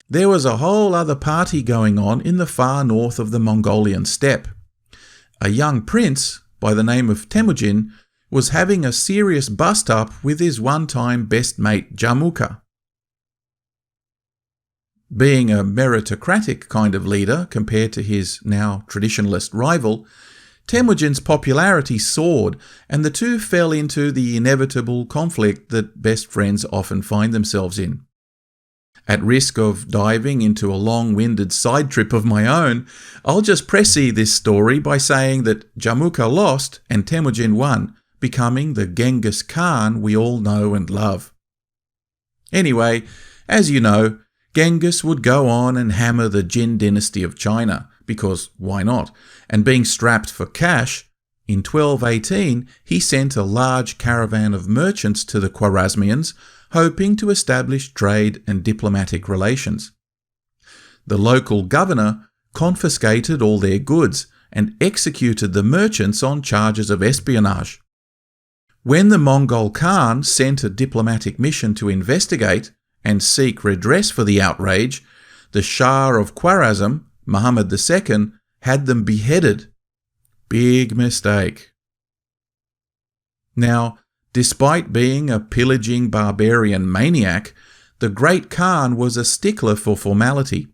there was a whole other party going on in the far north of the Mongolian steppe. A young prince by the name of Temujin was having a serious bust-up with his one-time best mate Jamuka. Being a meritocratic kind of leader compared to his now traditionalist rival, Temujin's popularity soared, and the two fell into the inevitable conflict that best friends often find themselves in. At risk of diving into a long-winded side trip of my own, I'll just pressy this story by saying that Jamuka lost and Temujin won, becoming the Genghis Khan we all know and love. Anyway, as you know, Genghis would go on and hammer the Jin dynasty of China, because why not? And being strapped for cash, in 1218 he sent a large caravan of merchants to the Khwarezmians, hoping to establish trade and diplomatic relations. The local governor confiscated all their goods and executed the merchants on charges of espionage. When the Mongol Khan sent a diplomatic mission to investigate and seek redress for the outrage, the Shah of Khwarezm, Muhammad II, had them beheaded. Big mistake. Now, despite being a pillaging barbarian maniac, the great Khan was a stickler for formality,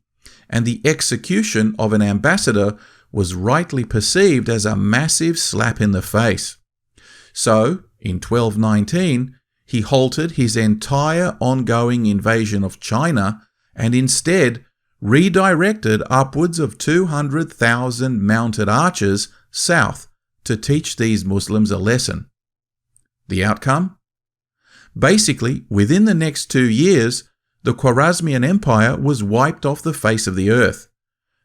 and the execution of an ambassador was rightly perceived as a massive slap in the face. So, in 1219, he halted his entire ongoing invasion of China and instead redirected upwards of 200,000 mounted archers south to teach these Muslims a lesson. The outcome? Basically, within the next 2 years, the Khwarezmian Empire was wiped off the face of the earth.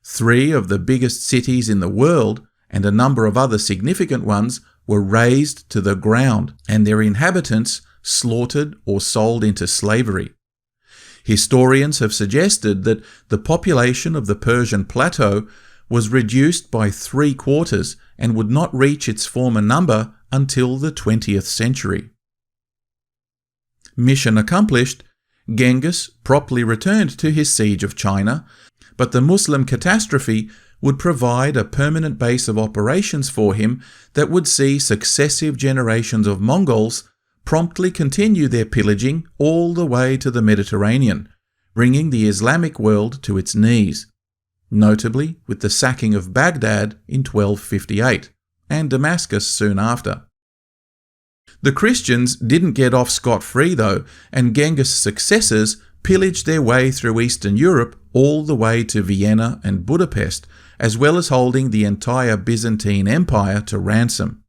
3 of the biggest cities in the world, and a number of other significant ones, were razed to the ground, and their inhabitants slaughtered or sold into slavery. Historians have suggested that the population of the Persian plateau was reduced by 3/4 and would not reach its former number until the 20th century. Mission accomplished, Genghis promptly returned to his siege of China, but the Muslim catastrophe would provide a permanent base of operations for him that would see successive generations of Mongols promptly continue their pillaging all the way to the Mediterranean, bringing the Islamic world to its knees, notably with the sacking of Baghdad in 1258, and Damascus soon after. The Christians didn't get off scot-free though, and Genghis' successors pillaged their way through Eastern Europe all the way to Vienna and Budapest, as well as holding the entire Byzantine Empire to ransom.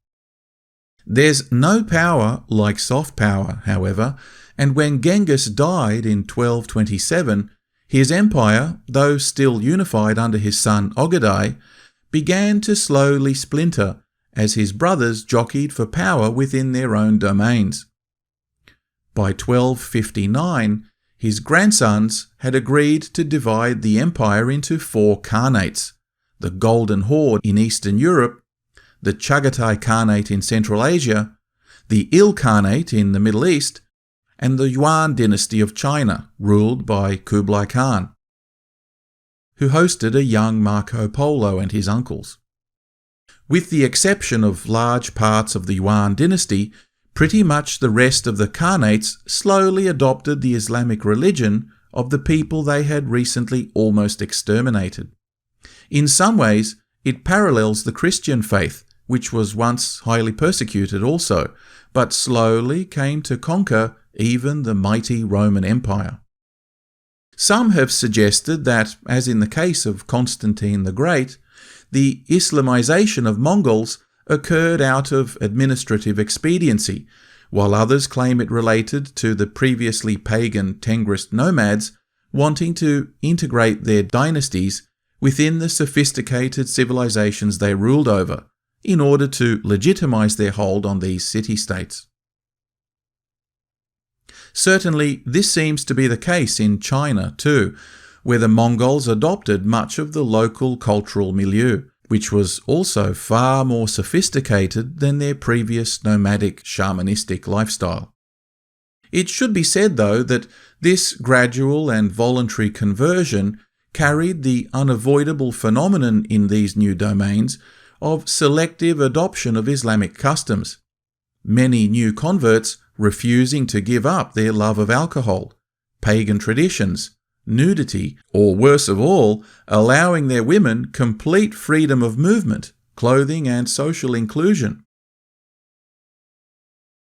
There's no power like soft power, however, and when Genghis died in 1227, his empire, though still unified under his son Ogedai, began to slowly splinter as his brothers jockeyed for power within their own domains. By 1259, his grandsons had agreed to divide the empire into 4 khanates: the Golden Horde in Eastern Europe, the Chagatai Khanate in Central Asia, the Il Khanate in the Middle East, and the Yuan dynasty of China, ruled by Kublai Khan, who hosted a young Marco Polo and his uncles. With the exception of large parts of the Yuan dynasty, pretty much the rest of the Khanates slowly adopted the Islamic religion of the people they had recently almost exterminated. In some ways, it parallels the Christian faith, which was once highly persecuted also, but slowly came to conquer even the mighty Roman Empire. Some have suggested that, as in the case of Constantine the Great, the Islamization of Mongols occurred out of administrative expediency, while others claim it related to the previously pagan Tengrist nomads wanting to integrate their dynasties within the sophisticated civilizations they ruled over, in order to legitimize their hold on these city-states. Certainly, this seems to be the case in China too, where the Mongols adopted much of the local cultural milieu, which was also far more sophisticated than their previous nomadic shamanistic lifestyle. It should be said, though, that this gradual and voluntary conversion carried the unavoidable phenomenon in these new domains of selective adoption of Islamic customs. Many new converts refusing to give up their love of alcohol, pagan traditions, nudity, or worse of all, allowing their women complete freedom of movement, clothing, and social inclusion.